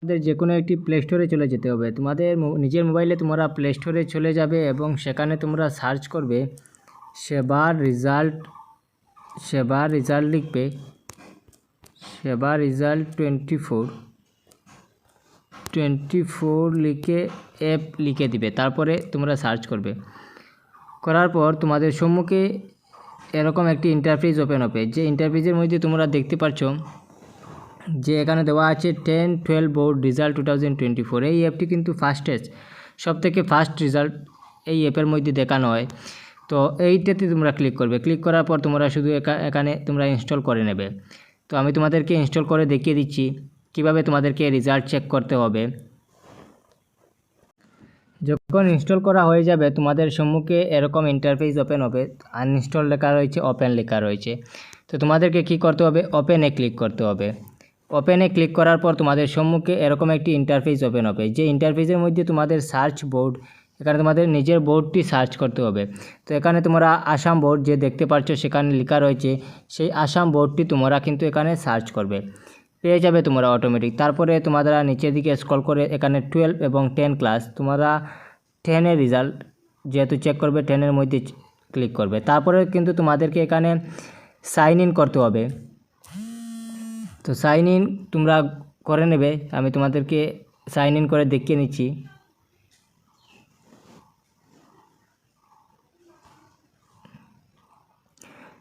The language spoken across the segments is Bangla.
তোমাদের যে কোনো একটি প্লে স্টোরে চলে যেতে হবে। তোমাদের নিজের মোবাইলে তোমরা প্লে স্টোরে চলে যাবে এবং সেখানে তোমরা সার্চ করবে সেবার রেজাল্ট লিখবে। সেবার রেজাল্ট 24 লিখে অ্যাপ লিখে দিবে। তারপরে তোমরা সার্চ করবে। করার পর তোমাদের সম্মুখে এরকম একটি ইন্টারফেস ওপেন হবে। যে ইন্টারফেসের মধ্যে তোমরা দেখতে পাচ্ছ যে এখানে দেওয়া আছে 10-12 বোর্ড রেজাল্ট 2024। এই অ্যাপটি কিন্তু সবথেকে ফার্স্ট রেজাল্ট এই অ্যাপের মধ্যে দেখানো হয়। তো এইটাতে তোমরা ক্লিক করবে। ক্লিক করার পর তোমরা শুধু এখানে তোমরা ইনস্টল করে নেবে। তো আমি তোমাদেরকে ইনস্টল করে দেখিয়ে দিচ্ছি কিভাবে তোমাদেরকে রেজাল্ট চেক করতে হবে। যখন ইনস্টল করা হয়ে যাবে তোমাদের সম্মুখে এরকম ইন্টারফেস ওপেন হবে। আনইনস্টল লেখা রয়েছে, ওপেন লেখা রয়েছে। তো তোমাদেরকে কী করতে হবে? ওপেনে ক্লিক করতে হবে। ওপেনে ক্লিক করার পর তোমাদের সম্মুখে এরকম একটি ইন্টারফেস ওপেন হবে। যে ইন্টারফেসের মধ্যে তোমাদের সার্চ বোর্ড, এখানে তোমাদের নিজের বোর্ডটি সার্চ করতে হবে। তো এখানে তোমরা আসাম বোর্ড যে দেখতে পাচ্ছ সেখানে লেখা রয়েছে, সেই আসাম বোর্ডটি তোমরা কিন্তু এখানে সার্চ করবে, পেয়ে যাবে তোমরা অটোমেটিক। তারপরে তোমরা নিচের দিকে স্ক্রল করে এখানে 12 এবং 10 ক্লাস, তোমরা 10-এর রেজাল্ট যেহেতু চেক করবে 10-এর মধ্যে ক্লিক করবে। তারপরে কিন্তু তোমাদেরকে এখানে সাইন ইন করতে হবে। তো সাইন ইন তোমরা করে নেবে। আমি তোমাদেরকে সাইন ইন করে দেখিয়ে নিচ্ছি।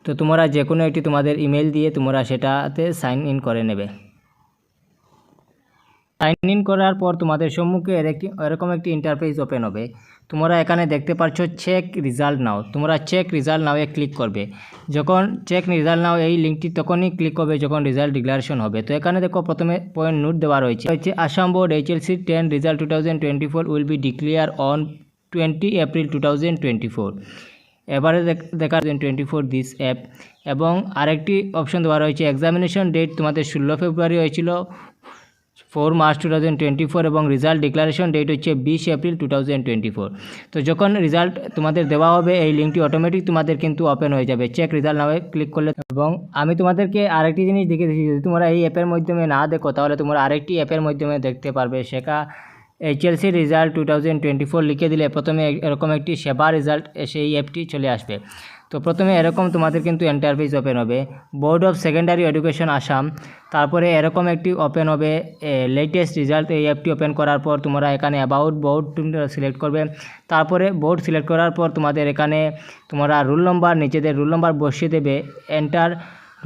তো তোমরা যে কোনো একটি তোমাদের ইমেল দিয়ে তোমরা সেটাতে সাইন ইন করে নেবে। সাইন ইন করার পর তোমাদের সম্মুখে এরকম একটি ইন্টারফেস ওপেন হবে। তোমরা এখানে দেখতে পাচ্ছ চেক রেজাল্ট নাও। তোমরা চেক রেজাল্ট নাও ক্লিক করবে। যখন চেক রেজাল্ট নাও এই লিঙ্কটি তখনই ক্লিক করবে যখন রেজাল্ট ডিক্লারেশন হবে। তো এখানে দেখো প্রথমে পয়েন্ট নোট দেওয়া রয়েছে Assam board HLC 10 result 2024 will be declare on 20 April 2024। এবারে দেখা 2024 দিস অ্যাপ। এবং আরেকটি অপশন দেওয়া রয়েছে এক্সামিনেশন ডেট তোমাদের 16 ফেব্রুয়ারি হয়েছিল 4 মার্চ 2024 এবং রেজাল্ট ডিক্লারেশন ডেট হচ্ছে 20 এপ্রিল 2024। তো যখন রেজাল্ট তোমাদের দেওয়া হবে এই লিঙ্কটি অটোমেটিক তোমাদের কিন্তু ওপেন হয়ে যাবে চেক রেজাল্ট নামে ক্লিক করলে। এবং আমি তোমাদেরকে আরেকটি জিনিস দেখে দিচ্ছি, যদি তোমরা এই অ্যাপের মাধ্যমে না দেখো তাহলে তোমরা আরেকটি অ্যাপের মাধ্যমে দেখতে পারবে। সেটা HLC রেজাল্ট 2024 লিখে দিলে প্রথমে এরকম একটি সেবা রেজাল্ট সেই অ্যাপটি চলে আসবে। তো প্রথমে এরকম তোমাদের কিন্তু ইন্টারফেস ওপেন হবে board of secondary education Assam. তারপরে এরকম একটি ওপেন হবে লেটেস্ট রেজাল্ট। এই অ্যাপটি ওপেন করার পর তোমরা এখানে অ্যাবাউট বোর্ড সিলেক্ট করবে। তারপরে বোর্ড সিলেক্ট করার পর তোমাদের এখানে তোমরা রোল নম্বর, নিজেদের রোল নম্বর বসিয়ে দেবে, এন্টার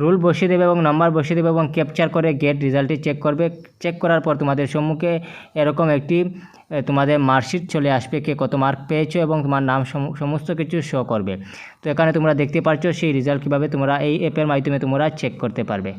রুল বসিয়ে দেবে এবং নাম্বার বসিয়ে দেবে এবং ক্যাপচার করে গেট রেজাল্টটি চেক করবে। চেক করার পর তোমাদের সম্মুখে এরকম একটি তোমাদের মার্কশিট চলে আসবে, কে কত মার্ক পেয়েছো এবং তোমার নাম সমস্ত কিছু শো করবে। তো এখানে তোমরা দেখতে পাচ্ছ সেই রেজাল্ট কীভাবে তোমরা এই অ্যাপের মাধ্যমে তোমরা চেক করতে পারবে।